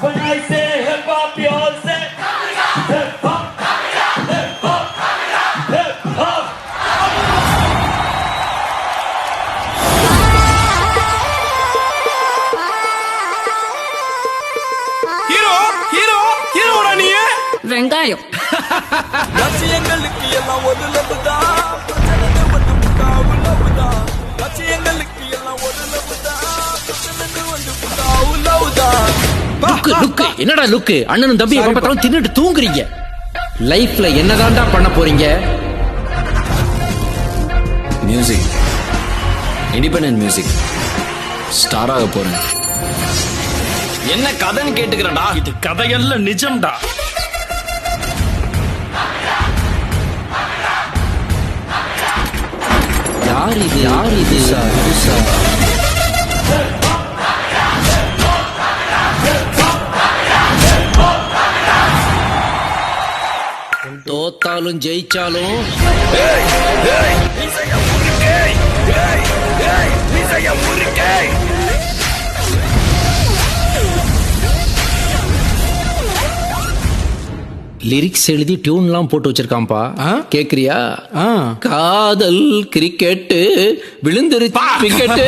When I say hip hop, you all say hip hop, hip hop, hip hop. ஹீரோடா நீ வெங்காயம் லட்சியங்களுக்கு எல்லாம் ஒரு லவ்தான் பிரச்சனை வந்து புட்டா உள்ளவுதான் லட்சியங்களுக்கு எல்லாம் ஒரு லவ்தான் பிரச்சனை வந்து புட்டா உள்ளவுதான் லுக்கு என்னடா லுக்கு அண்ணனும் தம்பி எப்ப பார்த்தாலும் தின்னுட்டு தூங்குறீங்க லைஃப்ல என்னதான்டா பண்ண போறீங்க மியூசிக் இண்டிபெண்டன்ட் மியூசிக் ஸ்டார் ஆக போறேன் என்ன கதைன்னு கேட்டுக்கிறேன்டா இது கதையல்ல நிஜம்டா யார் இது புதுசா தோத்தாலும் ஜெயிச்சாலும் லிரிக்ஸ் எழுதி டியூன்லாம் போட்டு வச்சிருக்கான்பா கேக்குறியா காதல் கிரிக்கெட்டு விழுந்துருச்சு விக்கெட்டு